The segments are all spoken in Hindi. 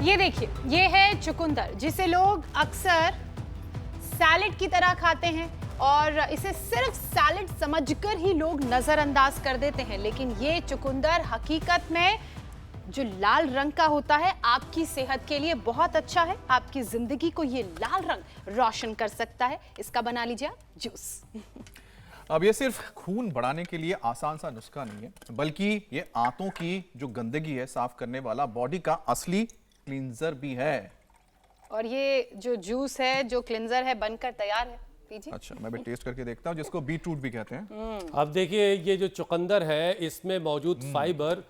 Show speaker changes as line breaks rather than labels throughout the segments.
ये देखिए, ये है चुकंदर, जिसे लोग अक्सर सैलेड की तरह खाते हैं और इसे सिर्फ सैलेड समझकर ही लोग नजरअंदाज कर देते हैं। लेकिन ये चुकंदर हकीकत में जो लाल रंग का होता है आपकी सेहत के लिए बहुत अच्छा है। आपकी जिंदगी को ये लाल रंग रोशन कर सकता है। इसका बना लीजिए आप जूस।
अब ये सिर्फ खून बढ़ाने के लिए आसान सा नुस्खा नहीं है, बल्कि ये आंतों की जो गंदगी है साफ करने वाला बॉडी का असली क्लींजर भी है।
और ये जो जूस है, जो क्लींजर है, बनकर तैयार है। पीजिए।
अच्छा, मैं भी टेस्ट करके देखता हूँ, जिसको बीटरूट भी कहते हैं।
अब देखिए, ये जो चुकंदर है इसमें मौजूद फाइबर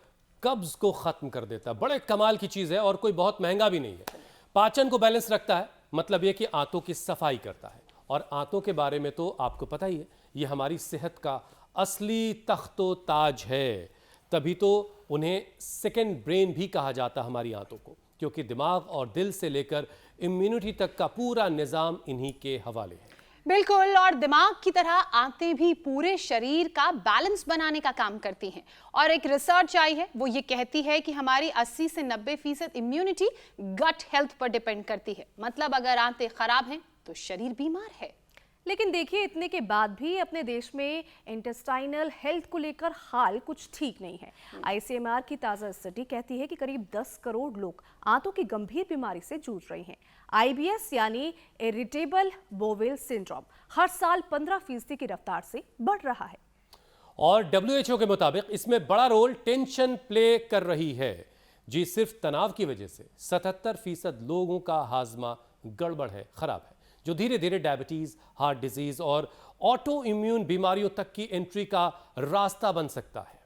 कब्ज को खत्म कर देता है। बड़े कमाल की चीज है और कोई बहुत महंगा भी नहीं है। पाचन को बैलेंस रखता है, मतलब ये कि आंतों की सफाई करता है। और आंतों के बारे में तो आपको पता ही है, ये हमारी सेहत का असली तख्तो ताज है। तभी तो उन्हें सेकंड ब्रेन भी कहा जाता है हमारी आंतों को, क्योंकि दिमाग और दिल से लेकर इम्यूनिटी तक का पूरा निजाम इन्हीं के हवाले है।
बिल्कुल, और दिमाग की तरह आंतें भी पूरे शरीर का बैलेंस बनाने का काम करती हैं। और एक रिसर्च आई है, वो ये कहती है कि हमारी 80 से 90% इम्यूनिटी गट हेल्थ पर डिपेंड करती है। मतलब अगर आंतें खराब हैं तो शरीर बीमार है।
लेकिन देखिए, इतने के बाद भी अपने देश में इंटेस्टाइनल हेल्थ को लेकर हाल कुछ ठीक नहीं है। आईसीएमआर की ताज़ा स्टडी कहती है कि करीब 10 करोड़ लोग आंतों की गंभीर बीमारी से जूझ रहे हैं। आईबीएस यानी इरिटेबल बोवेल सिंड्रोम हर साल 15% की रफ्तार से बढ़ रहा है।
और WHO के मुताबिक इसमें बड़ा रोल टेंशन प्ले कर रही है। जी, सिर्फ तनाव की वजह से 77% लोगों का हाजमा गड़बड़ है, खराब है, जो धीरे धीरे डायबिटीज, हार्ट डिजीज और ऑटो इम्यून बीमारियों तक की एंट्री का रास्ता बन सकता है।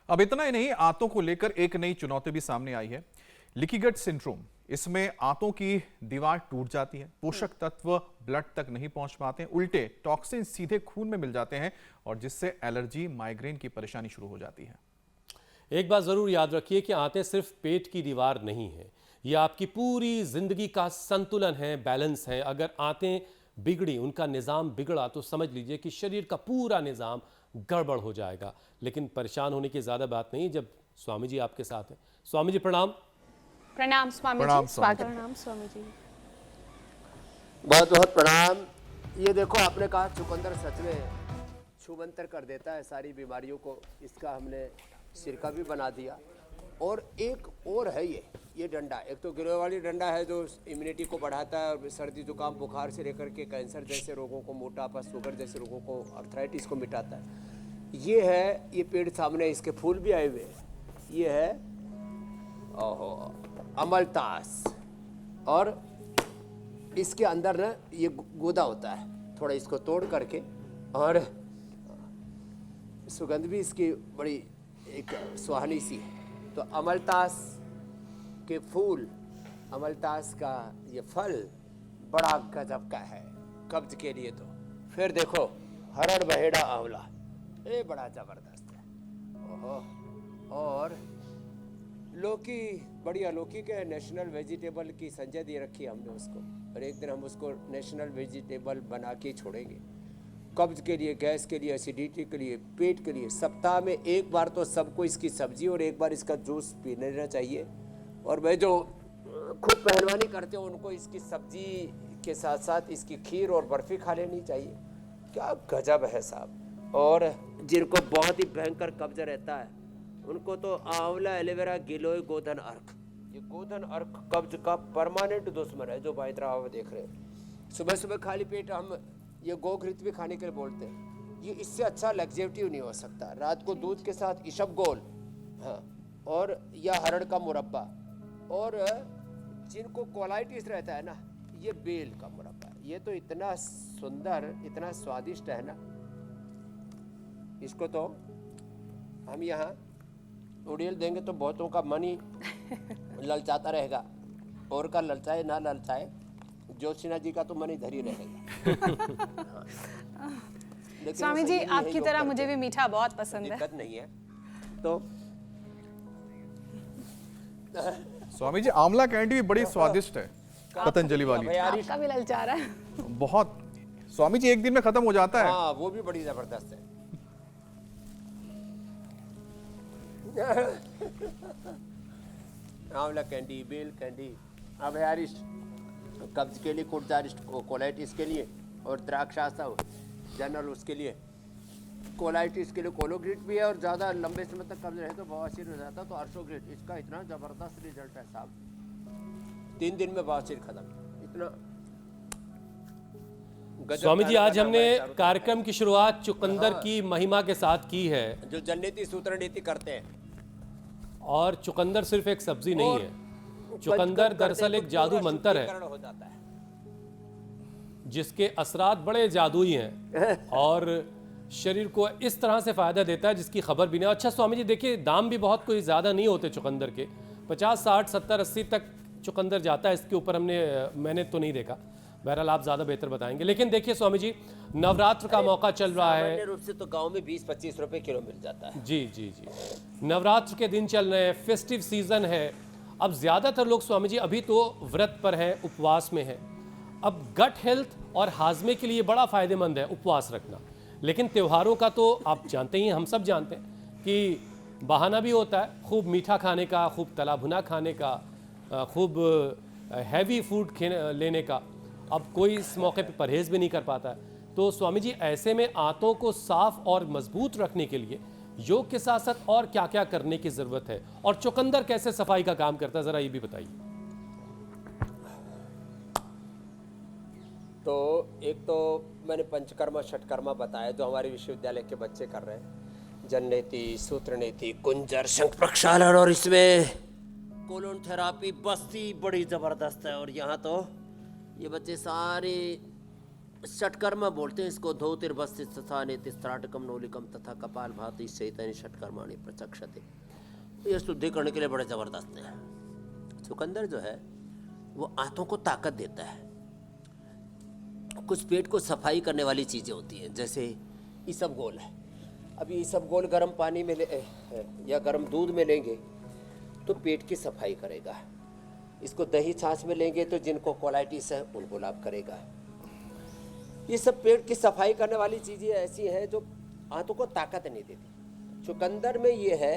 अब इतना ही नहीं, आंतों को लेकर एक नई चुनौती भी सामने आई है, लीकी गट सिंड्रोम। इसमें आंतों की दीवार टूट जाती है, पोषक तत्व ब्लड तक नहीं पहुंच पाते, उल्टे टॉक्सिन सीधे खून में मिल जाते हैं और जिससे एलर्जी, माइग्रेन की परेशानी शुरू हो जाती है।
एक बात जरूर याद रखिए कि आंतें सिर्फ पेट की दीवार नहीं है, यह आपकी पूरी जिंदगी का संतुलन है, बैलेंस है। अगर आंतें बिगड़ी, उनका निज़ाम बिगड़ा, तो समझ लीजिए कि शरीर का पूरा निज़ाम गड़बड़ हो जाएगा। लेकिन परेशान होने की ज़्यादा बात नहीं, जब स्वामी जी आपके साथ हैं। स्वामी जी प्रणाम।
प्रणाम स्वामी
प्रणाम
जी, स्वागत।
प्रणाम स्वामी जी।
बहुत बहुत प्रणाम। ये देखो, आपने कहा चुकंदर सच में छूमंतर कर देता है सारी बीमारियों को। इसका हमने सिरका भी बना दिया। और एक और है ये डंडा। एक तो गिरोह वाली डंडा है जो इम्यूनिटी को बढ़ाता है और सर्दी जुकाम बुखार से लेकर के कैंसर जैसे रोगों को, मोटापा, शुगर जैसे रोगों को, आर्थराइटिस को मिटाता है। ये है, ये पेड़ सामने, इसके फूल भी आए हुए हैं। ये है अमलतास। और इसके अंदर ना ये गूदा होता है, थोड़ा इसको तोड़ करके, और सुगंध भी इसकी बड़ी एक सुहानी सी है। तो अमलतास के फूल, अमलतास का ये फल बड़ा गजब का है कब्ज के लिए। तो फिर देखो, हरड़ बहेड़ा आंवला, ये बड़ा जबरदस्त है। ओहो। और लौकी, बढ़िया लौकी के नेशनल वेजिटेबल की संजय दे रखी है हमने उसको, और एक दिन हम उसको नेशनल वेजिटेबल बना के छोड़ेंगे। कब्ज के लिए, गैस के लिए, एसिडिटी के लिए, पेट के लिए सप्ताह में एक बार तो सबको इसकी सब्जी और एक बार इसका जूस पी लेना चाहिए। और मैं जो खुद पहलवानी करते हो उनको इसकी सब्जी के साथ साथ इसकी खीर और बर्फ़ी खा लेनी चाहिए। क्या गजब है साहब। और जिनको बहुत ही भयंकर कब्ज रहता है उनको तो आंवला, एलोवेरा, गिलोय, गोधन अर्क, ये गोधन अर्क कब्ज का परमानेंट दुश्मन है, जो भाई आप देख रहे हैं। सुबह सुबह खाली पेट हम ये गोघृत भी खाने के लिए बोलते हैं। ये इससे अच्छा लग्जेटिव नहीं हो सकता। रात को दूध के साथ इसबगोल, हाँ, और या हरड़ का मुरब्बा। और जिनको कोलाइटिस रहता है ना, ये बेल का मुरब्बा। ये तो इतना सुंदर, इतना स्वादिष्ट है ना। इसको तो हम यहाँ उड़ेल देंगे तो बहुतों का मन ही ललचाता रहेगा। और का ललचाए ना ललचाए, ज्योत्सना जी का तो मन इधर ही रहेगा।
स्वामी जी, आपकी तरह मुझे भी मीठा बहुत पसंद है।
दिक्कत नहीं है। तो
स्वामी जी, आंवला कैंडी भी बड़ी स्वादिष्ट है, पतंजलि वाली।
आपका भी ललचा रहा है
बहुत। स्वामी जी, एक दिन में खत्म हो जाता है।
हाँ, वो भी बड़ी जबरदस्त है। आंवला कैंडी, बेल कैंडी, अभयारिस्ट कब्ज के लिए, कोटजारिस्ट कोलाइटिस के लिए, और द्राक्षासा जनरल उसके लिए, कोलाइटिस के लिए कोलोग्रिट भी है, और ज़्यादा लंबे समय तक कब्ज रहे तो बवासीर हो जाता तो अर्शोग्रिट। इसका इतना ज़बरदस्त रिजल्ट है साहब, 3 दिन में बवासीर खत्म। इतना गजब
स्वामी जी,
का
आज
लगा
हमने
हुआ है चारों
कार्यक्रम की शुरुआत चुकंदर की महिमा के साथ की है,
तरफ। जो जननीति सूत्र नीति करते हैं,
और चुकंदर सिर्फ एक सब्जी नहीं
और
है। चुकंदर दरअसल एक जादू मंत्र है
शुद्धिकरण हो जाता है।
जिसके असरात बड़े जादुई हैं और शरीर को इस तरह से फायदा देता है जिसकी खबर भी नहीं। अच्छा स्वामी जी, देखिए दाम भी बहुत कोई ज़्यादा नहीं होते चुकंदर के, 50, 60, 70, 80 तक चुकंदर जाता है। इसके ऊपर मैंने तो नहीं देखा, बहरहाल आप ज़्यादा बेहतर बताएंगे। लेकिन देखिए स्वामी जी, नवरात्र का मौका चल रहा है।
सामान्य रूप से तो गांव में 20-25 रुपए किलो मिल जाता है।
जी जी जी, नवरात्र के दिन चल रहे हैं, फेस्टिव सीजन है। अब ज़्यादातर लोग स्वामी जी अभी तो व्रत पर हैं, उपवास में हैं। अब गट हेल्थ और हाजमे के लिए बड़ा फ़ायदेमंद है उपवास रखना, लेकिन त्योहारों का तो आप जानते ही हैं, हम सब जानते हैं कि बहाना भी होता है खूब मीठा खाने का, खूब तला भुना खाने का, खूब हैवी फूड लेने का। अब कोई इस मौके पे परहेज़ भी नहीं कर पाता है। तो स्वामी जी, ऐसे में आंतों को साफ और मजबूत रखने के लिए योग के साथ साथ और क्या क्या करने की ज़रूरत है, और चुकंदर कैसे सफाई का काम करता है, ज़रा ये भी बताइए।
तो एक तो मैंने पंचकर्मा षटकर्मा बताया जो हमारे विश्वविद्यालय के बच्चे कर रहे हैं, जननेति, सूत्रनेति, कुंजर, शंख प्रक्षालन, और इसमें कोलोन थेरापी बस्ती बड़ी ज़बरदस्त है। और यहाँ तो ये बच्चे सारे षटकर्मा बोलते हैं इसको, धोतिर्बस्ति स्थाने तिस्त्राटकम नोलिकम तथा कपाल भाति शैतानि षटकर्माणि प्रचक्षते। ये शुद्धिकरण के लिए बड़े ज़बरदस्त है। चुकंदर जो है वो आंतों को ताकत देता है। कुछ पेट को सफाई करने वाली चीज़ें होती हैं, जैसे इसबगोल है। अभी इसबगोल गर्म पानी में या गर्म दूध में लेंगे तो पेट की सफाई करेगा। इसको दही छाछ में लेंगे तो जिनको कोलाइटिस है उनको लाभ करेगा। ये सब पेट की सफाई करने वाली चीज़ें ऐसी हैं जो आंतों को ताकत नहीं देती। चुकंदर में ये है,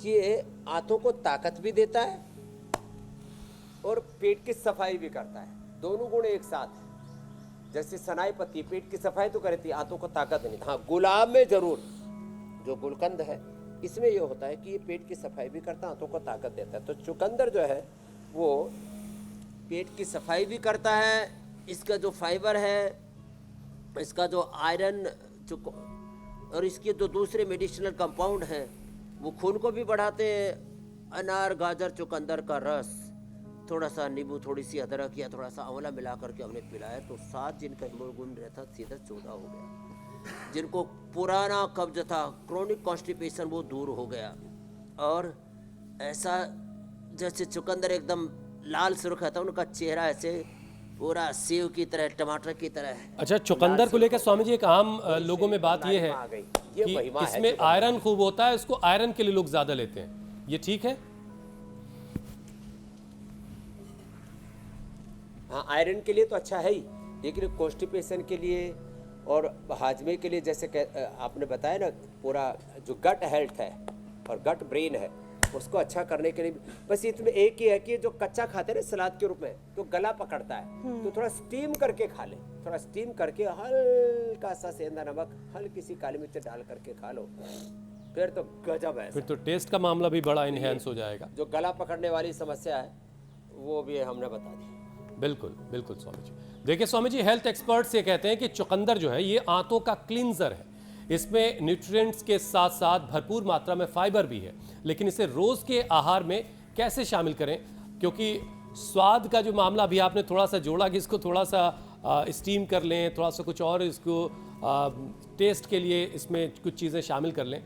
ये आंतों को ताकत भी देता है और पेट की सफाई भी करता है, दोनों गुण एक साथ है। जैसे सनाई पत्ती पेट की सफाई तो करती है, आंतों को ताकत नहीं। हाँ, गुलाब में जरूर, जो गुलकंद है इसमें ये होता है कि ये पेट की सफाई भी करता है, आंतों को ताकत देता है। तो चुकंदर जो है वो पेट की सफाई भी करता है। इसका जो फाइबर है, इसका जो आयरन और इसके जो दूसरे मेडिसिनल कंपाउंड हैं वो खून को भी बढ़ाते हैं। अनार, गाजर, चुकंदर का रस, थोड़ा सा नींबू, थोड़ी सी अदरक या थोड़ा सा आंवला मिला करके हमने पिलाया तो 7 जिनका हीमोग्लोबिन रहता सीधा 14 हो गया। जिनको पुराना कब्ज था, क्रोनिक कॉन्स्टिपेशन, वो दूर हो गया। और ऐसा जैसे चुकंदर एकदम लाल सुर्ख है, उनका चेहरा ऐसे पूरा सेव की तरह, टमाटर की तरह है।
अच्छा, चुकंदर को लेकर स्वामी जी एक आम लोगों में बात ये है कि इसमें आयरन खूब होता है, इसको आयरन के लिए लोग ज्यादा लेते हैं, ये ठीक है?
हाँ, आयरन के लिए तो अच्छा है ही, लेकिन कॉन्स्टिपेशन के लिए और हाजमे के लिए, जैसे आपने बताया ना, पूरा जो गट हेल्थ है और गट ब्रेन है उसको अच्छा करने के लिए बस इसमें एक ही है कि जो कच्चा खाते हैं ना सलाद के रूप में तो गला पकड़ता है, तो थोड़ा स्टीम करके खा ले। थोड़ा स्टीम करके हल्का सा सेंधा नमक, हल्की सी काली मिर्च डाल करके खा लो, फिर तो गजब है।
फिर तो टेस्ट का मामला भी बड़ा इनहेंस हो जाएगा।
जो गला पकड़ने वाली समस्या है वो भी हमने बता दी।
बिल्कुल बिल्कुल स्वामी जी। देखिए स्वामी जी, हेल्थ एक्सपर्ट्स ये कहते हैं कि चुकंदर जो है ये आंतों का क्लींजर है। इसमें न्यूट्रिएंट्स के साथ साथ भरपूर मात्रा में फाइबर भी है, लेकिन इसे रोज़ के आहार में कैसे शामिल करें, क्योंकि स्वाद का जो मामला अभी आपने थोड़ा सा जोड़ा कि इसको थोड़ा सा स्टीम कर लें, थोड़ा सा कुछ और इसको टेस्ट के लिए इसमें कुछ चीज़ें शामिल कर लें।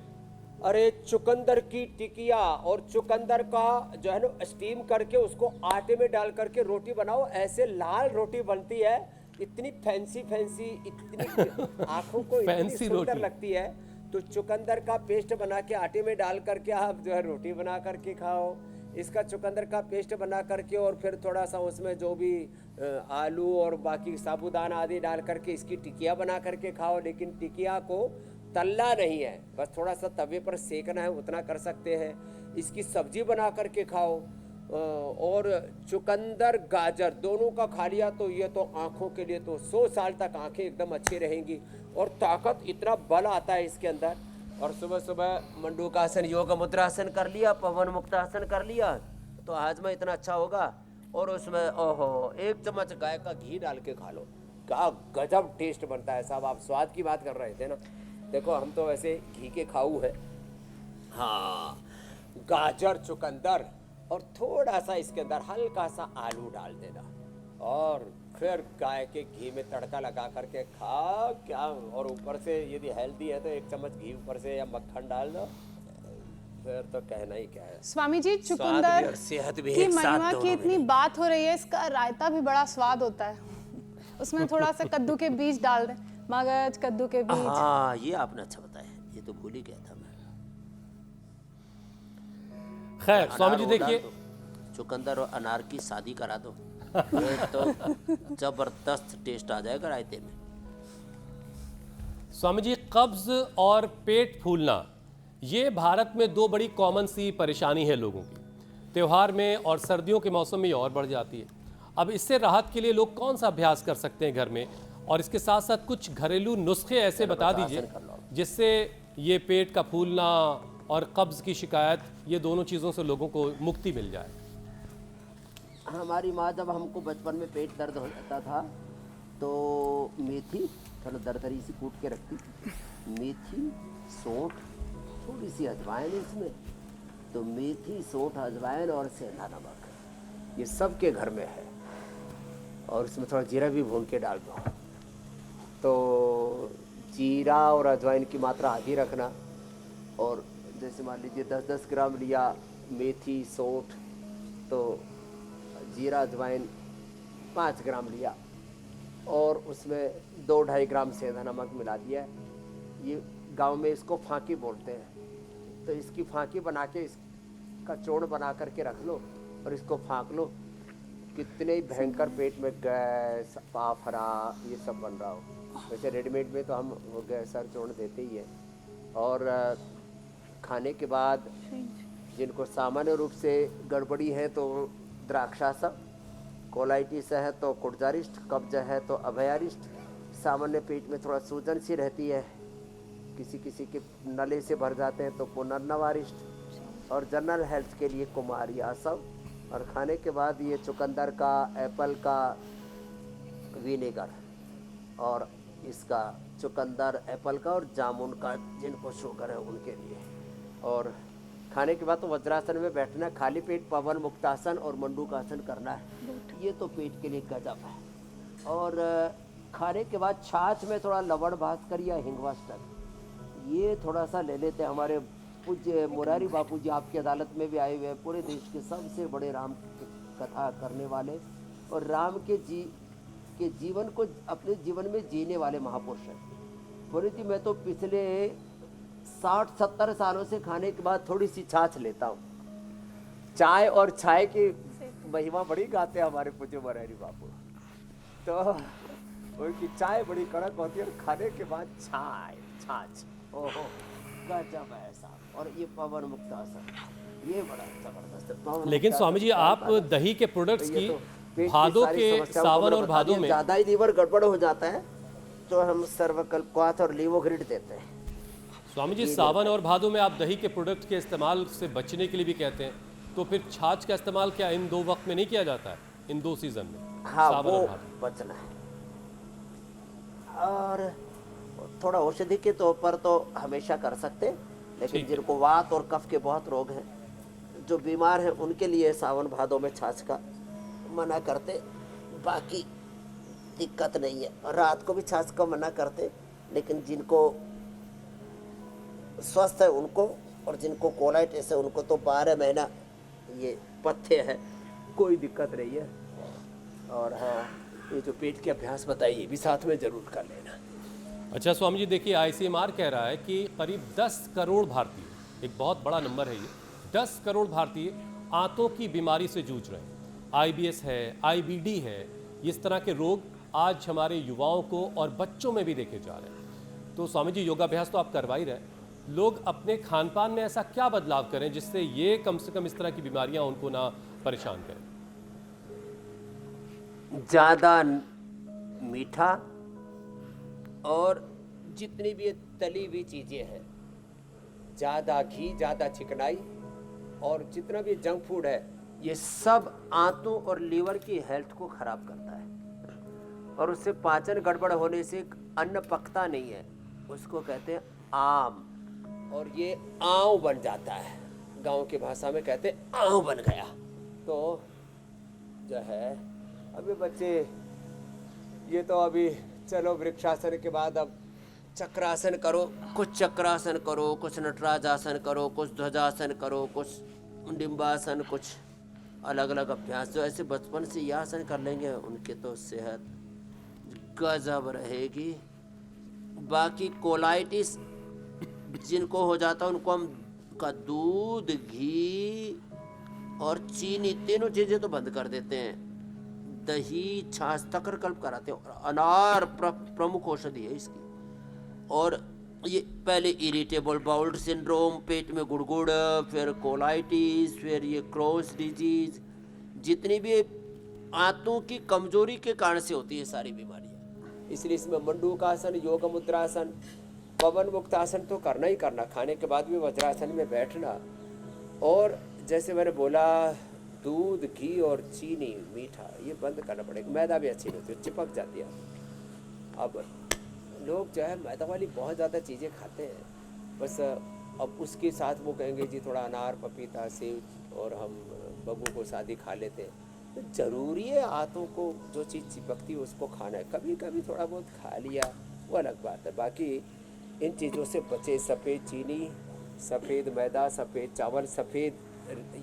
अरे चुकंदर की टिकिया और चुकंदर का जो है ना स्टीम करके उसको आटे में डाल करके रोटी बनाओ, ऐसे लाल रोटी बनती है, इतनी फैंसी इतनी आंखों को इतनी सुंदर लगती है। तो चुकंदर का पेस्ट बना के आटे में डाल करके आप जो है रोटी बना करके खाओ। इसका चुकंदर का पेस्ट बना करके और फिर थोड़ा सा उसमें जो भी आलू और बाकी साबुदाना आदि डाल करके इसकी टिकिया बना करके खाओ। लेकिन टिकिया को तलना नहीं है, बस थोड़ा सा तवे पर सेकना है, उतना कर सकते हैं। इसकी सब्जी बना करके खाओ और चुकंदर गाजर दोनों का खा लिया तो ये तो आँखों के लिए तो 100 साल तक आँखें एकदम अच्छी रहेंगी और ताकत इतना बल आता है इसके अंदर। और सुबह सुबह मंडूकासन योग मुद्रासन कर लिया, पवन मुक्तासन कर लिया तो हाजमा इतना अच्छा होगा। और उसमें ओहो 1 चम्मच गाय का घी डाल के खा लो, क्या गजब टेस्ट बनता है साहब। आप स्वाद की बात कर रहे थे ना, देखो हम तो वैसे घी के खाऊ है। हाँ, गाजर चुकंदर और थोड़ा सा इसके अंदर हल्का सा आलू डाल देना और फिर गाय के घी में तड़का लगा करके खा क्या। और ऊपर से यदि हेल्दी है तो 1 चम्मच घी ऊपर से या मक्खन डाल दो, फिर तो कहना ही क्या है।
स्वामी जी,
स्वाद भी
चुकंदर
और सेहत भी
की
एक साथ
महिमा
दोनों
की
में।
इतनी बात हो रही है, इसका रायता भी बड़ा स्वाद होता है। उसमें थोड़ा सा कद्दू के बीज डाल दें, मगज कद्दू के बीज।
हाँ, ये आपने अच्छा बताया, ये तो भूल ही गया था मैं।
खैर स्वामी जी
अनार वो डाल
देखिए,
दो, चुकंदर और अनार की शादी करा दो, ये तो जबरदस्त टेस्ट आ जाएगा रायते में।
स्वामी जी कब्ज और पेट फूलना ये भारत में 2 बड़ी कॉमन सी परेशानी है लोगों की। त्योहार में और सर्दियों के मौसम में ये और बढ़ जाती है। अब इससे राहत के लिए लोग कौन सा अभ्यास कर सकते हैं घर में, और इसके साथ साथ कुछ घरेलू नुस्खे ऐसे बता दीजिए जिससे ये पेट का फूलना और कब्ज की शिकायत, ये दोनों चीज़ों से लोगों को मुक्ति मिल जाए।
हमारी माँ जब हमको बचपन में पेट दर्द हो जाता था तो मेथी थोड़ा दरदरी सी कूट के रखती, मेथी सौंठ थोड़ी सी अजवाइन इसमें, तो मेथी सौंठ अजवाइन और सेंधा नमक ये सब के घर में है। और इसमें थोड़ा जीरा भी भून के डाल दो, तो जीरा और अजवाइन की मात्रा आधी रखना। और जैसे मान लीजिए 10-10 ग्राम लिया मेथी सौंठ, तो जीरा अजवाइन 5 ग्राम लिया और उसमें 2-2.5 ग्राम सेंधा नमक मिला दिया। ये गांव में इसको फांकी बोलते हैं, तो इसकी फांकी बना के इसका चूर्ण बना करके रख लो और इसको फाँक लो। कितने ही भयंकर पेट में गैस पाफरा ये सब बन रहा हो, वैसे रेडीमेड में तो हम वो गैसर चूर्ण देते ही है। और खाने के बाद जिनको सामान्य रूप से गड़बड़ी है तो द्राक्षासव, कोलाइटिस है तो कुर्जारिष्ट, कब्ज है तो अभयारिष्ट, सामान्य पेट में थोड़ा सूजन सी रहती है, किसी किसी के नले से भर जाते हैं तो पुनर्नवारिष्ट, और जनरल हेल्थ के लिए कुमारी आसव। और खाने के बाद ये चुकंदर का, एप्पल का विनेगर, और इसका चुकंदर एप्पल का और जामुन का जिनको शुगर है उनके लिए। और खाने के बाद तो वज्रासन में बैठना, खाली पेट पवन मुक्तासन और मंडूकासन करना है, ये तो पेट के लिए गजब है। और खाने के बाद छाछ में थोड़ा लवण भास्कर या हिंगवाष्टक ये थोड़ा सा ले लेते हैं। हमारे पूज्य मुरारी बापू जी आपकी अदालत में भी आए हुए हैं, पूरे देश के सबसे बड़े राम कथा करने वाले और राम के जीवन को अपने जीवन में जीने वाले महापुरुष हैं। मुरारी जी, मैं तो पिछले 60-70 सालों से खाने के बाद थोड़ी सी छाछ लेता हूँ। चाय और छाय की महिमा बड़ी गाते हैं हमारे पूज्य मुरारी बापू, तो उनकी चाय बड़ी कड़क होती है और खाने के बाद छाछ, ओहो गजब है साहब। और ये पवन मुक्तासन ये बड़ा जबरदस्त है। पवन
लेकिन
मुक्तासन
स्वामी जी आप दही के प्रोडक्ट्स
ये
की
तो पेट
भादों
सारी
के
समस्याओं को
सावन
मैंने
और
बता
भादों
दिया।
में,
ज्यादा ही लीवर गड़बड़ हो जाता है तो हम सर्वकल्पवात और लीवोग्रिड देते हैं।
स्वामी जी सावन और भादों में आप दही के प्रोडक्ट के इस्तेमाल से बचने के लिए भी कहते हैं, तो फिर छाछ का इस्तेमाल क्या इन 2 वक्त में नहीं किया जाता है, इन 2 सीजन में?
हाँ,
सावन
वो
और भादों।
बचना है। और थोड़ा औषधि के तौर पर तो हमेशा कर सकते हैं, लेकिन
ठीक है।
जिनको वात और कफ के बहुत रोग हैं, जो बीमार हैं, उनके लिए सावन भादों में छाछ का मना करते, बाकी दिक्कत नहीं है। और रात को भी छाछ का मना करते, लेकिन जिनको स्वस्थ है उनको और जिनको कोलाइटिस है उनको तो 12 महीना ये पथ्य है, कोई दिक्कत नहीं है। और हाँ, ये जो पेट के अभ्यास बताइए भी साथ में जरूर कर लेना।
अच्छा स्वामी जी देखिए, ICMR कह रहा है कि करीब 10 करोड़ भारतीय, एक बहुत बड़ा नंबर है ये, 10 करोड़ भारतीय आंतों की बीमारी से जूझ रहे हैं। IBS है, IBD है, इस तरह के रोग आज हमारे युवाओं को और बच्चों में भी देखे जा रहे हैं। तो स्वामी जी योगाभ्यास तो आप करवा ही रहे, लोग अपने खान पान में ऐसा क्या बदलाव करें जिससे ये कम से कम इस तरह की बीमारियां उनको ना परेशान करें?
ज़्यादा मीठा और जितनी भी ये तली हुई चीज़ें हैं, ज़्यादा घी, ज़्यादा चिकनाई और जितना भी जंक फूड है, ये सब आंतों और लीवर की हेल्थ को ख़राब करता है और उससे पाचन गड़बड़ होने से अन्न पकता नहीं है, उसको कहते हैं आम, और ये आँव बन जाता है। गांव की भाषा में कहते हैं आँव बन गया। तो जो है अभी बच्चे, ये तो अभी चलो वृक्षासन के बाद अब चक्रासन करो, कुछ चक्रासन करो, कुछ नटराज आसन करो, कुछ ध्वजासन करो, कुछ डिम्बासन, कुछ अलग अलग अभ्यास। जो ऐसे बचपन से ये आसन कर लेंगे उनके तो सेहत गजब रहेगी। बाकी कोलाइटिस जिनको हो जाता है उनको हम का दूध, घी और चीनी तीनों चीज़ें तो बंद कर देते हैं। दही, छाछ, तकरकल्प कराते हैं और अनार प्रमुख औषधि है इसकी। और ये पहले इरिटेबल बाउल सिंड्रोम, पेट में गुड़गुड़, फिर कोलाइटिस, फिर ये क्रॉस डिजीज, जितनी भी आंतों की कमजोरी के कारण से होती है सारी बीमारियां। इसलिए इसमें मंडूकासन, योग मुद्रासन, पवन मुक्तासन तो करना ही करना, खाने के बाद भी वज्रासन में बैठना। और जैसे मैंने बोला दूध, घी और चीनी, मीठा ये बंद करना पड़ेगा। मैदा भी अच्छी नहीं होती, चिपक जाती है। अब लोग जो है मैदा वाली बहुत ज़्यादा चीज़ें खाते हैं, बस अब उसके साथ वो कहेंगे जी थोड़ा अनार, पपीता, सेब और हम बबू को शादी खा लेते हैं। तो ज़रूरी है आंतों को जो चीज़ चिपकती है उसको खाना है। कभी कभी थोड़ा बहुत खा लिया वो अलग बात है, बाकी इन चीज़ों से बचे। सफ़ेद चीनी, सफ़ेद मैदा, सफ़ेद चावल, सफ़ेद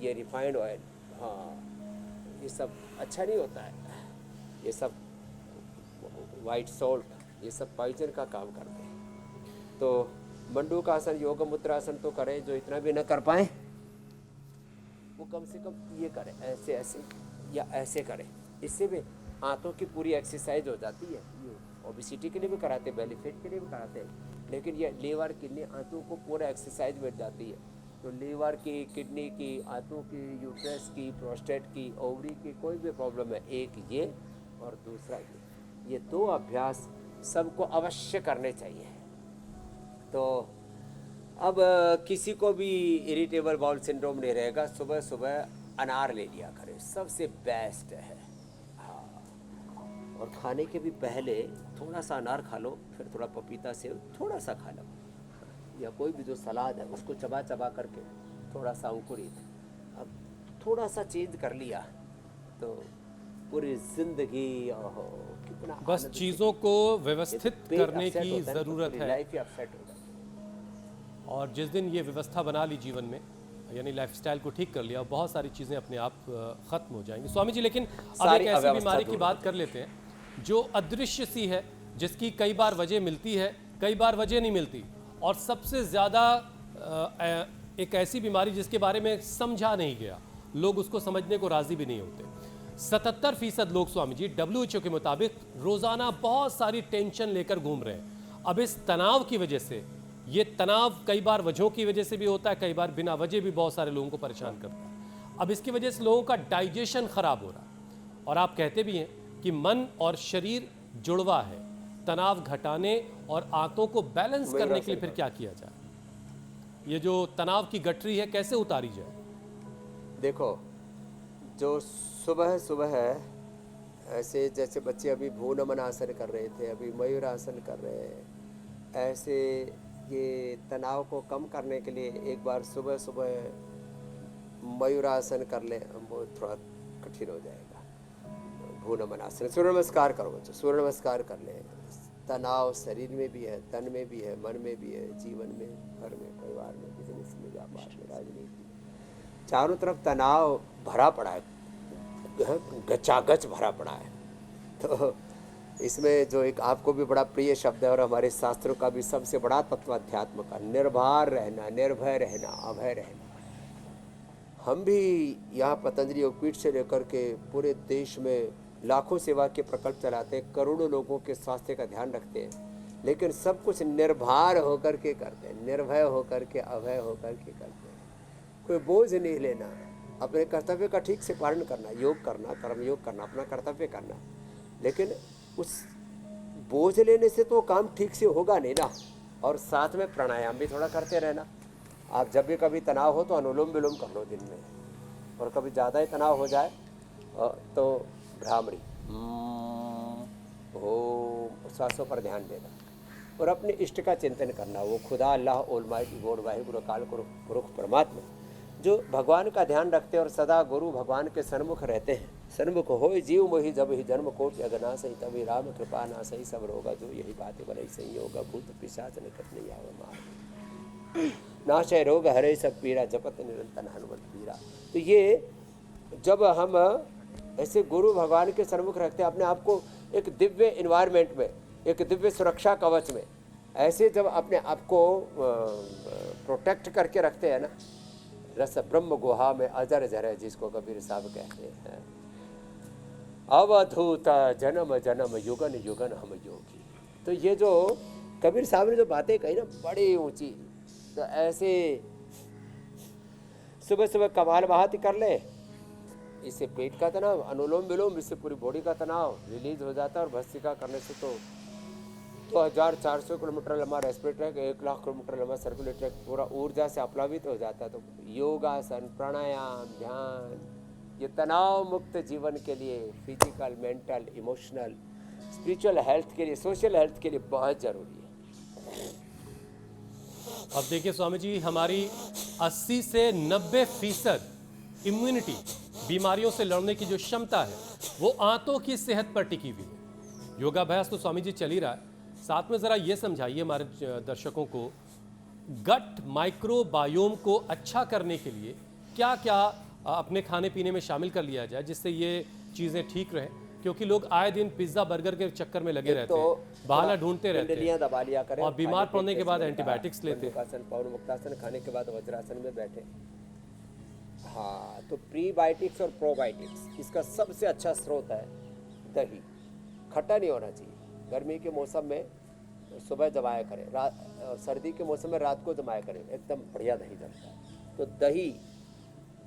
ये रिफाइंड ऑयल, हाँ ये सब अच्छा नहीं होता है। ये सब वाइट सॉल्ट, ये सब पॉइजन का काम करते हैं। तो मंडूकासन, योग मुद्रासन तो करें, जो इतना भी न कर पाए वो कम से कम ये करें, ऐसे ऐसे या ऐसे करें। इससे भी आंतों की पूरी एक्सरसाइज हो जाती है। ये ओबेसिटी के लिए भी कराते हैं, बेली फैट के लिए भी कराते हैं, लेकिन ये लीवर, किडनी, आंतों को पूरा एक्सरसाइज मिल जाती है। तो लीवर की, किडनी की, आंतों की, यूट्रस की, प्रोस्टेट की, ओवरी की कोई भी प्रॉब्लम है, एक ये और दूसरा ये दो अभ्यास सबको अवश्य करने चाहिए। तो अब किसी को भी इरिटेबल बाउल सिंड्रोम नहीं रहेगा, सुबह सुबह अनार ले लिया करें, सबसे बेस्ट है। हाँ, और खाने के भी पहले थोड़ा सा अनार खा लो, फिर थोड़ा पपीता, सेब थोड़ा सा खा लो, या कोई भी जो सलाद है उसको चबा चबा करके थोड़ा सा अंकुरित। अब थोड़ा सा चेंज कर लिया तो पूरी जिंदगी कितना
बस चीज़ों को व्यवस्थित करने की ज़रूरत है।
लाइफ ही अपसेट हो जाती है।
और जिस दिन ये व्यवस्था बना ली जीवन में, यानी लाइफस्टाइल को ठीक कर लिया, बहुत सारी चीज़ें अपने आप ख़त्म हो जाएंगी। स्वामी जी, लेकिन अब एक ऐसी बीमारी की बात कर लेते हैं जो अदृश्य सी है, जिसकी कई बार वजह मिलती है, कई बार वजह नहीं मिलती, और सबसे ज़्यादा एक ऐसी बीमारी जिसके बारे में समझा नहीं गया, लोग उसको समझने को राज़ी भी नहीं होते। 77% लोग स्वामी जी WHO के मुताबिक रोज़ाना बहुत सारी टेंशन लेकर घूम रहे हैं। अब इस तनाव की वजह से, ये तनाव कई बार वजहों की वजह से भी होता है, कई बार बिना वजह भी बहुत सारे लोगों को परेशान करता है। अब इसकी वजह से लोगों का डाइजेशन खराब हो रहा है, और आप कहते भी हैं कि मन और शरीर जुड़वा है। तनाव घटाने और आंतों को बैलेंस करने के लिए फिर क्या किया जाए? ये जो तनाव की गठरी है कैसे उतारी जाए?
देखो, जो सुबह सुबह है ऐसे, जैसे बच्चे अभी भूनमन आसन कर रहे थे, अभी मयूर आसन कर रहे हैं, ऐसे ये तनाव को कम करने के लिए एक बार सुबह सुबह मयूरासन कर ले, वो थोड़ा कठिन हो जाएगा। भूनमन आसन, सूर्य नमस्कार करो बच्चों, सूर्य नमस्कार कर ले। तनाव शरीर में भी है, तन में भी है, मन में भी है, जीवन में, घर में, परिवार में, बिजनेस में, व्यापार में, राजनीति, चारों तरफ तनाव भरा पड़ा है, गचागच भरा पड़ा है। तो इसमें जो एक आपको भी बड़ा प्रिय शब्द है और हमारे शास्त्रों का भी सबसे बड़ा तत्व अध्यात्म का, निर्भर रहना, निर्भय रहना, अभय रहना। हम भी यहाँ पतंजलि योगपीठ से लेकर के पूरे देश में लाखों सेवा के प्रकल्प चलाते हैं, करोड़ों लोगों के स्वास्थ्य का ध्यान रखते हैं, लेकिन सब कुछ निर्भर होकर के करते हैं, निर्भय होकर के, अभय होकर के करते हैं। कोई बोझ नहीं लेना, अपने कर्तव्य का ठीक से पालन करना, योग करना, कर्मयोग करना, अपना कर्तव्य करना। लेकिन उस बोझ लेने से तो काम ठीक से होगा नहीं ना। और साथ में प्राणायाम भी थोड़ा करते रहना। आप जब भी कभी तनाव हो तो अनुलोम विलोम कर लो दिन में, और कभी ज़्यादा ही तनाव हो जाए तो भ्रामरी ओम श्वासों पर ध्यान देना, और अपने इष्ट का चिंतन करना। वो खुदा, अल्लाह, ऑलमाइटी गॉड, वाहिगुरु अकाल पुरुष परमात्मा, जो भगवान का ध्यान रखते हैं और सदा गुरु भगवान के सन्मुख रहते हैं। सन्मुख हो जीव मोहि जब ही जन्म कोटि अगना सही, तभी राम कृपा ना सही सब रोगा जो, यही बात बन सही होगा भूत पिशाच निकट नहीं आवे मार, नाशय रोग हरे सब पीरा, जपत निरंतर हनुमत पीरा। तो ये जब हम ऐसे गुरु भगवान के सन्मुख रखते हैं, अपने आप को एक दिव्य इन्वायरमेंट में, एक दिव्य सुरक्षा कवच में, ऐसे जब अपने आप को प्रोटेक्ट करके रखते हैं ना, रस ब्रह्म गुहा में अजर जर है, जिसको कबीर साहब कहते हैं, अवधूत जन्म जन्म युगन युगन हम योगी। तो ये जो कबीर साहब ने जो बातें कही ना, बड़ी ऊंची, तो ऐसे सुबह सुबह कमाल बहाती कर ले, इससे पेट का तनाव, अनुलोम विलोम, इससे पूरी बॉडी का तनाव रिलीज हो जाता है। और भस्त्रिका करने से तो 2400 किलोमीटर लंबा रेस्पिरेटर, 1,00,000 किलोमीटर लंबा सर्कुलेटर, पूरा ऊर्जा से अप्लावित हो जाता है। तो योगासन, प्राणायाम, ध्यान, ये तनाव मुक्त जीवन के लिए, physical, mental, emotional, spiritual health के लिए, सोशल हेल्थ के लिए बहुत जरूरी है।
अब देखिए स्वामी जी, हमारी 80 से 90% इम्यूनिटी, बीमारियों से लड़ने की जो क्षमता है, वो आंतों की सेहत पर टिकी हुई है। योगाभ्यास तो स्वामी जी चल ही रहा है, साथ में ज़रा ये समझाइए हमारे दर्शकों को, गट माइक्रोबायोम को अच्छा करने के लिए क्या क्या अपने खाने पीने में शामिल कर लिया जाए, जिससे ये चीज़ें ठीक रहें, क्योंकि लोग आए दिन पिज्ज़ा बर्गर के चक्कर में लगे रहते हैं, बहाना ढूंढते रहते हैं,
दबा लिया करें,
और बीमार पड़ने के बाद एंटीबायोटिक्स लेते हैं।
पौर मुक्तासन खाने के बाद वज्रासन में बैठे। हाँ, तो प्रीबायोटिक्स और प्रोबायोटिक्स, इसका सबसे अच्छा स्रोत है दही। खट्टा नहीं होना चाहिए। गर्मी के मौसम में सुबह जमाया करें, सर्दी के मौसम में रात को जमाया करें, एकदम बढ़िया दही जमता है। तो दही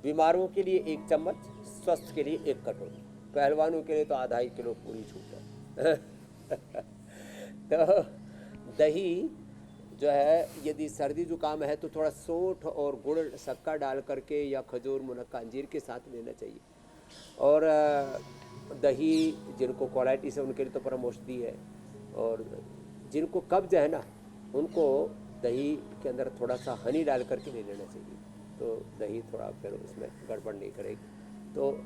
बीमारों के लिए 1 चम्मच, स्वस्थ के लिए 1 कटोरी, पहलवानों के लिए तो आधा ही किलो पूरी छूट है। तो दही जो है, यदि सर्दी जुकाम है तो थोड़ा सौंठ और गुड़ शक्कर डाल करके, या खजूर, मुनक्का, अंजीर के साथ लेना चाहिए। और दही जिनको कोलाइटिस है उनके लिए तो परम औषधि है, और जिनको कब्ज है ना, उनको दही के अंदर थोड़ा सा हनी डाल करके ले लेना चाहिए, तो दही थोड़ा फिर उसमें गड़बड़ नहीं करेगी। तो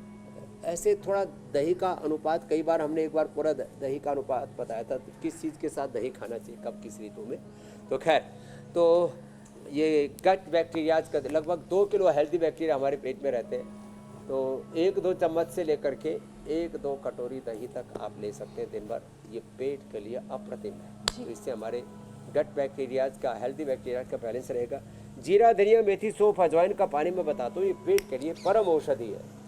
ऐसे थोड़ा दही का अनुपात, कई बार हमने एक बार पूरा दही का अनुपात बताया था, किस चीज़ के साथ दही खाना चाहिए, कब, किस ऋतु में। तो खैर, तो ये गट बैक्टीरियाज का लगभग 2 किलो हेल्दी बैक्टीरिया हमारे पेट में रहते हैं। तो 1-2 चम्मच से लेकर के 1-2 कटोरी दही तक आप ले सकते हैं दिन भर। ये पेट के लिए अप्रतिम है। तो इससे हमारे गट बैक्टीरियाज का, हेल्दी बैक्टीरियाज का बैलेंस रहेगा। जीरा, धनिया, मेथी, सौंफ, अजवाइन का पानी में बताता हूँ, ये पेट के लिए परम औषधि है।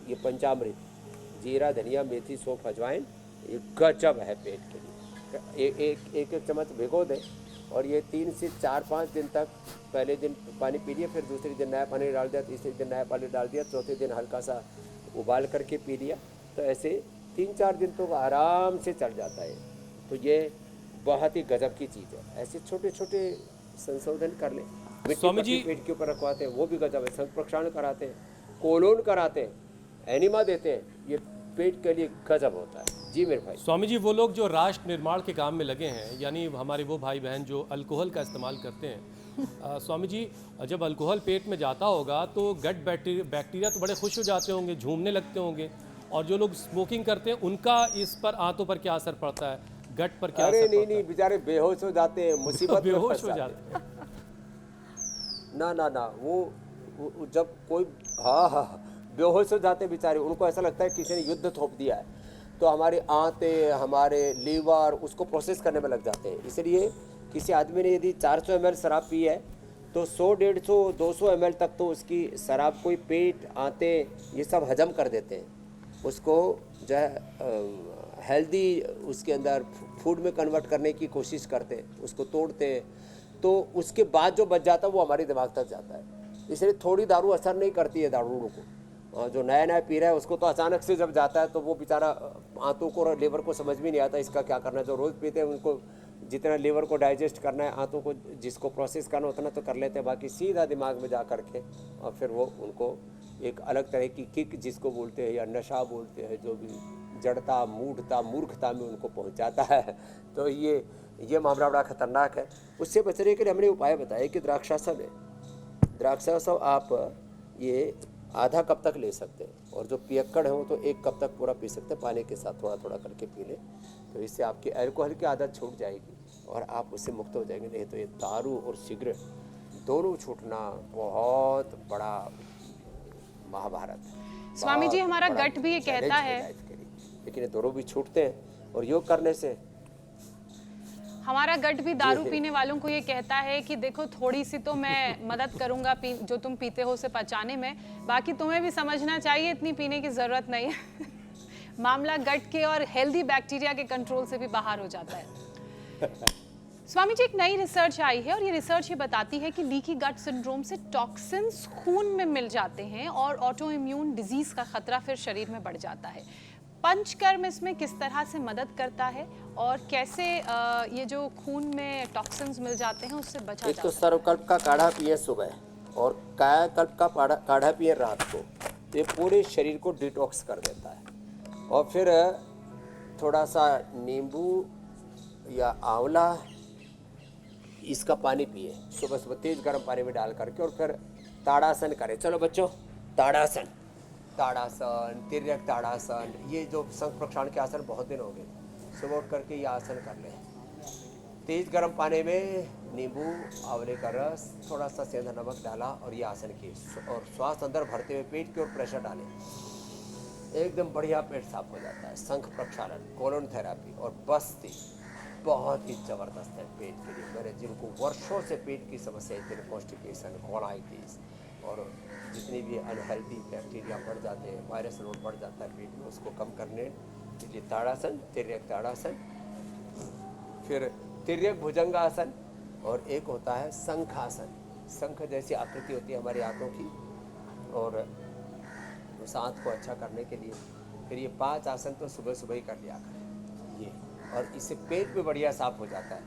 ये पंचामृत, जीरा, धनिया, मेथी, सौंफ, अजवाइन, ये गजब है पेट के लिए। एक चम्मच भिगो दें, और ये 3 से 4-5 दिन तक, पहले दिन पानी पी लिया, फिर दूसरे दिन नया पानी डाल दिया, तीसरे दिन नया पानी डाल दिया, चौथे दिन हल्का सा उबाल करके पी लिया। तो ऐसे 3-4 दिन तो आराम से चल जाता है। तो ये बहुत ही गजब की चीज़ है। ऐसे छोटे छोटे संशोधन कर लें।
स्वामी जी,
पेट के ऊपर रखवाते हैं, वो भी गजब है। संग प्रक्षालन कराते हैं, कोलोन कराते हैं, एनिमा देते हैं, ये पेट के लिए गजब होता है। जी मेरे भाई।
स्वामी जी, वो लोग जो राष्ट्र निर्माण के काम में लगे हैं, यानी हमारे वो भाई बहन जो अल्कोहल का इस्तेमाल करते हैं, स्वामी जी, जब अल्कोहल पेट में जाता होगा तो गट बैक्टीरिया तो बड़े खुश हो जाते होंगे, झूमने लगते होंगे, और जो लोग स्मोकिंग करते हैं उनका इस पर आंतों पर क्या असर पड़ता है, गट पर क्या असर पड़ता है?
नहीं, बेचारे बेहोश हो जाते हैं, मुसीबत में
बेहोश हो जाते हैं।
ना, वो जब कोई हाँ बेहोश हो जाते हैं बेचारे, उनको ऐसा लगता है किसी ने युद्ध थोप दिया है। तो हमारे आंतें, हमारे लीवर उसको प्रोसेस करने में लग जाते हैं। इसलिए किसी आदमी ने यदि 400 ml शराब पी है तो 100, 150, 200 ml तक तो उसकी शराब कोई पेट, आंतें, ये सब हजम कर देते हैं। उसको जो है हेल्दी उसके अंदर फूड में कन्वर्ट करने की कोशिश करते हैं, उसको तोड़ते हैं। तो उसके बाद जो बच जाता है वो हमारे दिमाग तक जाता है। इसलिए थोड़ी दारू असर नहीं करती है दारू को। जो नया नया पी रहा है उसको तो अचानक से जब जाता है तो वो बेचारा आंतों को और लीवर को समझ भी नहीं आता इसका क्या करना है। जो रोज़ पीते हैं उनको जितना लीवर को डाइजेस्ट करना है, आंतों को जिसको प्रोसेस करना उतना तो कर लेते हैं, बाकी सीधा दिमाग में जा करके और फिर वो उनको एक अलग तरह की किक जिसको बोलते हैं या नशा बोलते हैं, जो भी जड़ता, मूढ़ता, मूर्खता में उनको पहुंच जाता है। तो ये मामला बड़ा खतरनाक है। उससे बचने के लिए हमने उपाय बताए कि द्राक्षासन है, द्राक्षासन आप ये आधा कप तक ले सकते हैं और जो पियक्कड़ है वो तो 1 कप तक पूरा पी सकते हैं, पानी के साथ थोड़ा थोड़ा करके पी लें। तो इससे आपकी अल्कोहल की आदत छूट जाएगी और आप उससे मुक्त हो जाएंगे। नहीं तो ये दारू और सिगरेट दोनों छूटना बहुत बड़ा महाभारत है।
स्वामी जी,
बहुत
हमारा
बड़ा
गट भी ये
चैलेंज
कहता है,
लाइफ के लिए। लेकिन ये दोनों भी छूटते हैं और योग करने से
हमारा गट भी दारू पीने वालों को ये कहता है कि देखो थोड़ी सी तो मैं मदद करूंगा जो तुम पीते हो उसे पचाने में, बाकी तुम्हें भी समझना चाहिए इतनी पीने की जरूरत नहीं है। मामला गट के और हेल्दी बैक्टीरिया के कंट्रोल से भी बाहर हो जाता है। स्वामी जी, एक नई रिसर्च आई है और ये रिसर्च ये बताती है कि लीकी गट सिंड्रोम से टॉक्सिन्स खून में मिल जाते हैं और ऑटो इम्यून डिजीज का खतरा फिर शरीर में बढ़ जाता है। पंचकर्म इसमें किस तरह से मदद करता है और कैसे ये जो खून में टॉक्सिन्स मिल जाते हैं उससे बचा
एक
जा
तो
सकता है?
सर्वकल्प का काढ़ा पिए सुबह और कायाकल्प का काढ़ा पिए रात को, ये पूरे शरीर को डिटॉक्स कर देता है। और फिर थोड़ा सा नींबू या आंवला इसका पानी पिए सुबह सुबह तेज गर्म पानी में डाल करके, और फिर ताड़ासन करें। चलो बच्चों, ताड़ासन, ताड़ासन, तिर्यक ताड़ासन, ये जो शंख प्रक्षालन के आसन बहुत दिन हो गए, सुबह उठ करके ये आसन कर लें। तेज गर्म पानी में नींबू, आंवले का रस, थोड़ा सा सेंधा नमक डाला और ये आसन किए और श्वास अंदर भरते हुए पेट की ओर प्रेशर डालें, एकदम बढ़िया पेट साफ हो जाता है। शंख प्रक्षालन, कोलोन थेरापी और बस्ती बहुत ही ज़बरदस्त है पेट के लिए। मैंने जिनको वर्षों से पेट की समस्या थी, कॉन्स्टिपेशन, कोलाइटिस और जितनी भी अनहेल्दी बैक्टीरिया बढ़ जाते हैं, वायरस लोड बढ़ जाता है पेट में, उसको कम करने के लिए ताड़ासन, तिर्यक ताड़ासन, फिर तिर्यक भुजंगासन और एक होता है शंखासन। शंख जैसी आकृति होती है हमारी आंतों की और उस आंत को अच्छा करने के लिए। फिर ये 5 आसन तो सुबह सुबह ही कर लिया करें ये, और इससे पेट भी बढ़िया साफ हो जाता है।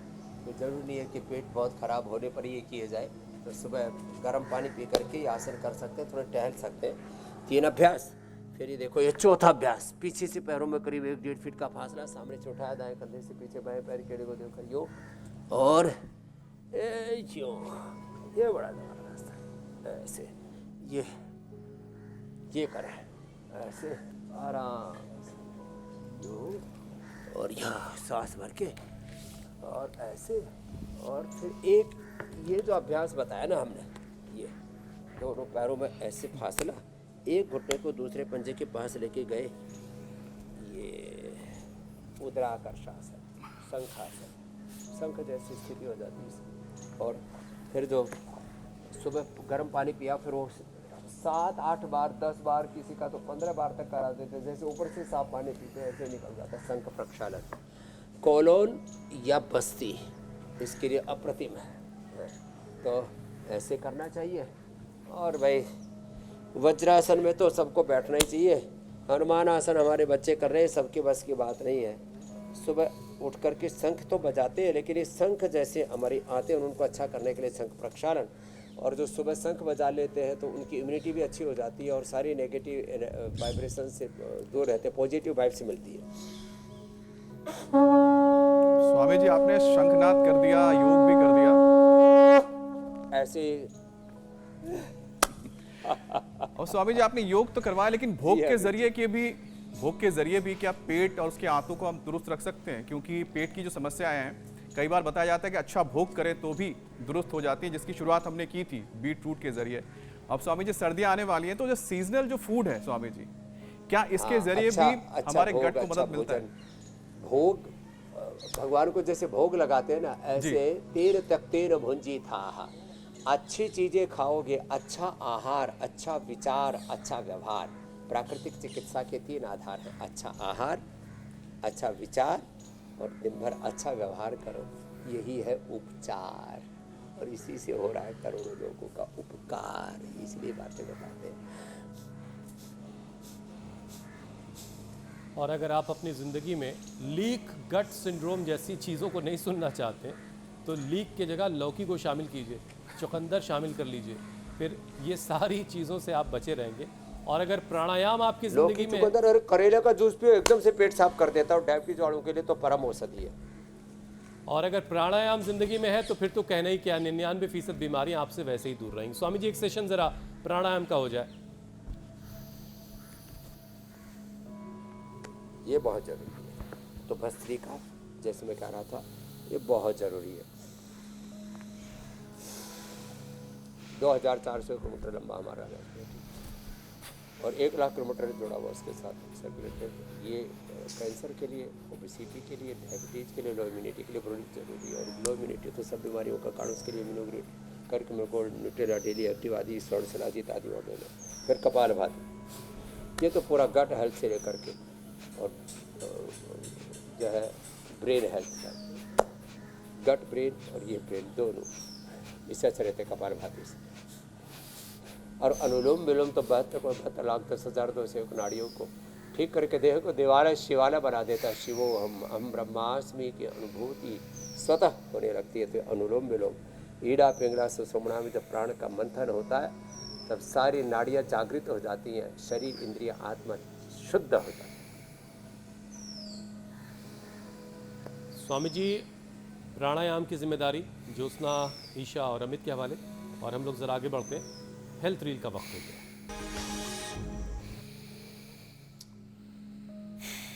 तो ज़रूरी नहीं है कि पेट बहुत ख़राब होने पर ये किए जाए, तो सुबह गर्म पानी पी करके ये आसन कर सकते हैं, थोड़े टहल सकते हैं। 3 अभ्यास। फिर ये देखो ये चौथा अभ्यास, पीछे से पैरों में करीब 1-1.5 फीट का फासला, सामने चौठाया दाएं कंधे से पीछे बाएं पैर के को देखकर यो और ये बड़ा ज़बरदस्त है। ऐसे ये करें, ऐसे आराम से यो और यहाँ सांस भर के और ऐसे, और फिर एक ये जो अभ्यास बताया ना हमने, ये दोनों पैरों में ऐसे फासला, एक घुटने को दूसरे पंजे के पास लेके गए, ये उदराकर्षासन, शंखासन, शंख जैसी स्थिति हो जाती है इसमें। और फिर जो सुबह गर्म पानी पिया, फिर वो 7-8 बार, 10 बार, किसी का तो 15 बार तक करा देते, जैसे ऊपर से साफ पानी पीते हैं ऐसे निकल जाता है। शंख प्रक्षालन, कोलोन या बस्ती इसके लिए अप्रतिम है, तो ऐसे करना चाहिए। और भाई वज्रासन में तो सबको बैठना ही चाहिए। हनुमान आसन हमारे बच्चे कर रहे हैं, सबके बस की बात नहीं है। सुबह उठ करके शंख तो बजाते हैं, लेकिन ये शंख जैसे हमारी आते हैं उनको अच्छा करने के लिए शंख प्रक्षालन, और जो सुबह शंख बजा लेते हैं तो उनकी इम्यूनिटी भी अच्छी हो जाती है और सारी नेगेटिव वाइब्रेशन से दूर रहते हैं, पॉजिटिव वाइब्स मिलती है।
स्वामी जी, आपने शंखनाद कर दिया, योग भी कर दिया,
ऐसे
और स्वामी जी आपने योग तो करवाया, लेकिन भोग के जरिए भी क्या पेट और उसके आंतों को हम दुरुस्त रख सकते हैं? क्योंकि पेट की जो समस्याएं हैं, कई बार बताया जाता है कि अच्छा भोग करें तो भी दुरुस्त हो जाती है, जिसकी शुरुआत हमने की थी बीट रूट के जरिए। अब स्वामी जी सर्दियां आने वाली हैं, तो जो सीजनल जो फूड है स्वामी जी, क्या इसके जरिए भी हमारे गट को मदद मिलता है?
भोग भगवान को जैसे भोग लगाते हैं ना, ऐसे तेर तक तेर भुंजी था। अच्छी चीजें खाओगे, अच्छा आहार, अच्छा विचार, अच्छा व्यवहार। प्राकृतिक चिकित्सा के 3 आधार हैं, अच्छा आहार, अच्छा विचार और दिन भर अच्छा व्यवहार करो, यही है उपचार। और इसी से हो रहा है करोड़ों लोगों का उपकार, इसलिए बातें बताते हैं।
और अगर आप अपनी ज़िंदगी में लीक गट सिंड्रोम जैसी चीज़ों को नहीं सुनना चाहते तो लीक की जगह लौकी को शामिल कीजिए, चुकंदर शामिल कर लीजिए, फिर ये सारी चीज़ों से आप बचे रहेंगे। और अगर प्राणायाम आपकी
लौकी,
ज़िंदगी में,
चुकंदर और करेले का जूस पियो, एकदम से पेट साफ कर देता है और डायबिटीज वालों के लिए तो परम औषधि है।
और अगर प्राणायाम ज़िंदगी में है तो फिर तो कहना ही क्या, 99% बीमारियां आपसे वैसे ही दूर रहेंगी। स्वामी जी एक सेशन ज़रा प्राणायाम का हो जाए।
ये बहुत जरूरी है। तो भस्त्रिका, जैसे मैं कह रहा था, ये बहुत जरूरी है। 2400 किलोमीटर लंबा हमारा रास्ता है और 1 लाख किलोमीटर जुड़ा हुआ उसके साथ सर्कुलेटेड। ये कैंसर के लिए, ओबेसिटी के लिए, डायबिटीज़ के लिए, लो इम्यूनिटी के लिए बहुत जरूरी है। और लो इम्यूनिटी तो सब बीमारियों का कारण, उसके लिए इम्यूनोग्रेड करके मेरे को न्यूट्रेला डेली एक्टिव आदि, स्वर्ण सलाजित आदि और लेना। फिर कपालभाति, ये तो पूरा गट हेल्थ से लेकर के और जो है ब्रेन हेल्थ का, गट ब्रेन और ये ब्रेन दोनों इससे अच्छे रहते कपालभाति से। और अनुलोम विलोम तो 72 लाख 10,000 201 नाड़ियों को ठीक करके देह को देवालय शिवालय बना देता है। शिवो हम ब्रह्मास्मि की अनुभूति स्वतः होने लगती है। तो अनुलोम विलोम, ईड़ा पिंगला सुषुम्ना में जब प्राण का मंथन होता है तब सारी नाड़ियाँ जागृत हो जाती हैं, शरीर इंद्रिय आत्मा शुद्ध हो जाता है।
स्वामी जी प्राणायाम की जिम्मेदारी ज्योत्सना, ईशा और अमित के हवाले। और हम लोग ज़रा आगे बढ़ते हैं, हेल्थ रील का वक्त हो गया।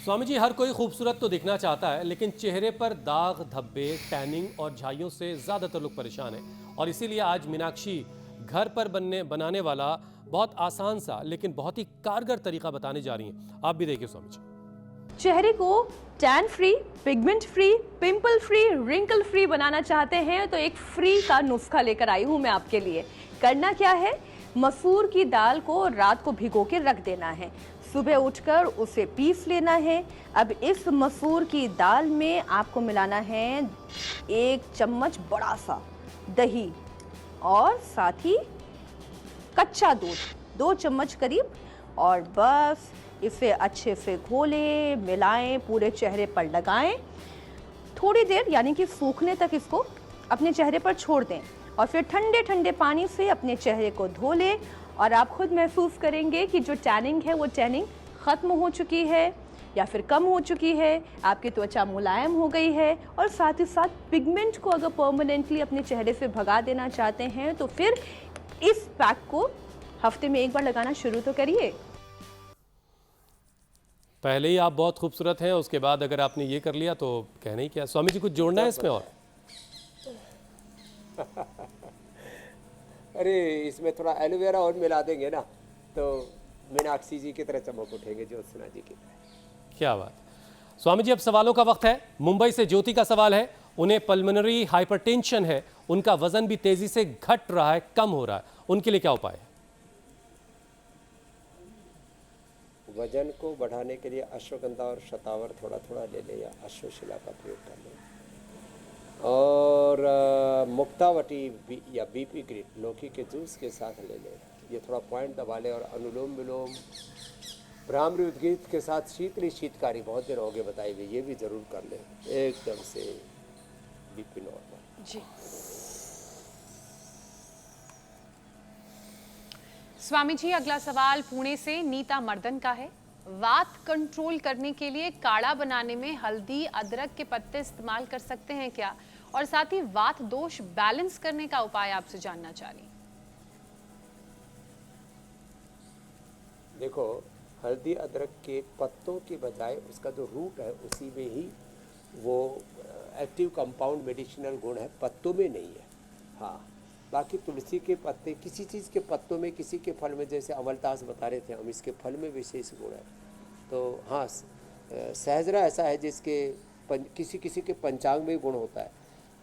स्वामी जी हर कोई खूबसूरत तो दिखना चाहता है, लेकिन चेहरे पर दाग, धब्बे, टैनिंग और झाइयों से ज़्यादातर लोग परेशान हैं। और इसीलिए आज मीनाक्षी घर पर बनाने वाला बहुत आसान सा लेकिन बहुत ही कारगर तरीका बताने जा रही हैं। आप भी देखिए स्वामी जी।
चेहरे को tan free, pigment free, pimple free, wrinkle free बनाना चाहते हैं तो एक फ्री का नुस्खा लेकर आई हूं मैं आपके लिए। करना क्या है, मसूर की दाल को रात को भिगो के रख देना है, सुबह उठकर उसे पीस लेना है। अब इस मसूर की दाल में आपको मिलाना है 1 चम्मच बड़ा सा दही और साथ ही कच्चा दूध 2 चम्मच करीब, और बस इसे अच्छे से घोलें, मिलाएं, पूरे चेहरे पर लगाएं। थोड़ी देर यानी कि सूखने तक इसको अपने चेहरे पर छोड़ दें और फिर ठंडे ठंडे पानी से अपने चेहरे को धो लें। और आप खुद महसूस करेंगे कि जो टैनिंग है वो टैनिंग ख़त्म हो चुकी है या फिर कम हो चुकी है, आपकी त्वचा मुलायम हो गई है। और साथ ही साथ पिगमेंट को अगर परमानेंटली अपने चेहरे से भगा देना चाहते हैं तो फिर इस पैक को हफ्ते में 1 बार लगाना शुरू तो करिए।
पहले ही आप बहुत खूबसूरत हैं, उसके बाद अगर आपने ये कर लिया तो कहना ही क्या। स्वामी जी कुछ जोड़ना है इसमें? और
अरे इसमें थोड़ा एलोवेरा और मिला देंगे ना तो मीनाक्षी जी की तरह चमक उठेंगे, ज्योत्सना जी की तरह।
क्या बात। स्वामी जी अब सवालों का वक्त है। मुंबई से ज्योति का सवाल है, उन्हें पल्मोनरी हाइपरटेंशन है, उनका वजन भी तेजी से घट रहा है, कम हो रहा है, उनके लिए क्या उपाय है?
वजन को बढ़ाने के लिए अश्वगंधा और शतावर थोड़ा थोड़ा ले लें या अश्वशिला का प्रयोग कर लें। और मुक्तावटी या बीपी ग्रीन लौकी के जूस के साथ ले लें, ये थोड़ा पॉइंट दबा लें। और अनुलोम विलोम भ्रामरी उद्गीत के साथ शीतली शीतकारी बहुत देर हो गए बताई हुई, ये भी जरूर कर लें, एकदम से बीपी नॉर्मल।
जी स्वामी जी अगला सवाल पुणे से नीता मर्दन का है। वात कंट्रोल करने के लिए काढ़ा बनाने में हल्दी, अदरक के पत्ते इस्तेमाल कर सकते हैं क्या? और साथ ही वात दोष बैलेंस करने का उपाय आपसे जानना चाह रही।
देखो, हल्दी अदरक के पत्तों के बजाय उसका जो रूट है उसी में ही वो एक्टिव कंपाउंड मेडिसिनल गुण है, पत्तों में नहीं है। हाँ, बाकी तुलसी के पत्ते, किसी चीज़ के पत्तों में, किसी के फल में, जैसे अमलतास बता रहे थे हम, इसके फल में विशेष गुण है। तो हाँ, सहजरा ऐसा है जिसके किसी किसी के पंचांग में गुण होता है।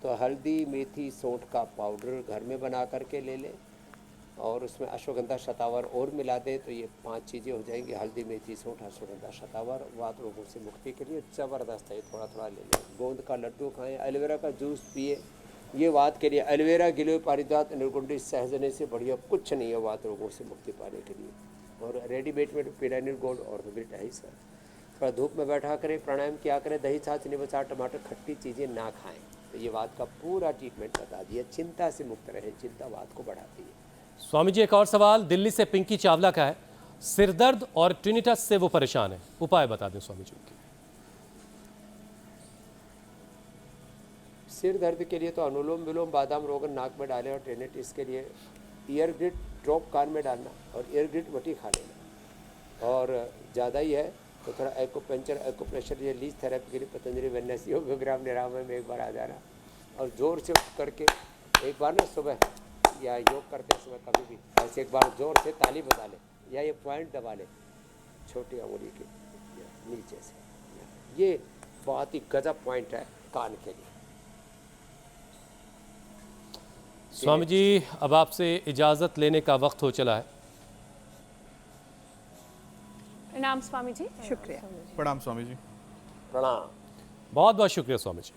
तो हल्दी, मेथी, सौंठ का पाउडर घर में बना करके ले लें और उसमें अश्वगंधा शतावर और मिला दें तो ये 5 चीज़ें हो जाएंगी। हल्दी, मेथी, सौंठ, अश्वगंधा शतावर वात रोगों से मुक्ति के लिए ज़बरदस्त है। थोड़ा थोड़ा ले लें। गोंद का लड्डू खाएं, एलोवेरा का जूस पिए ये वात के लिए एलोवेरा गिलोय पारिजात निर्गुंडी सहजने से बढ़िया कुछ नहीं है वात रोगों से मुक्ति पाने के लिए। और रेडीमेड में पिरानिल गोल्ड और फेवरेट है सर। थोड़ा धूप में बैठा करें, प्राणायाम किया करें, दही छाछ नींबू अचार टमाटर खट्टी चीज़ें ना खाएं। तो ये वात का पूरा ट्रीटमेंट बता दिया। चिंता से मुक्त रहें, चिंता वात को बढ़ाती है।
स्वामी जी, एक और सवाल दिल्ली से पिंकी चावला का है। सिर दर्द और टिनिटस से वो परेशान है, उपाय बता दें स्वामी जी उनके।
सिर दर्द के लिए तो अनुलोम विलोम बादाम रोगन नाक में डालें, और टेनिटिस के लिए ईयर ग्रिड ड्रॉप कान में डालना और ईयर ग्रिड वटी खा लेना। और ज़्यादा ही है तो थोड़ा एक्यूपंक्चर एक्यूप्रेशर या लीज थेरेपी के लिए पतंजलि वेलनेस योगग्राम निरामय में एक बार आ जाना। और ज़ोर से करके एक बार ना सुबह या योग करते समय कभी भी ऐसे एक बार ज़ोर से ताली बजा लें या ये पॉइंट दबा लें छोटी अंगुली के नीचे से। ये बहुत ही गजब पॉइंट है कान के लिए।
स्वामी जी, अब आपसे इजाज़त लेने का वक्त हो चला है।
प्रणाम स्वामी जी। शुक्रिया।
प्रणाम स्वामी जी।
प्रणाम।
बहुत बहुत शुक्रिया स्वामी जी।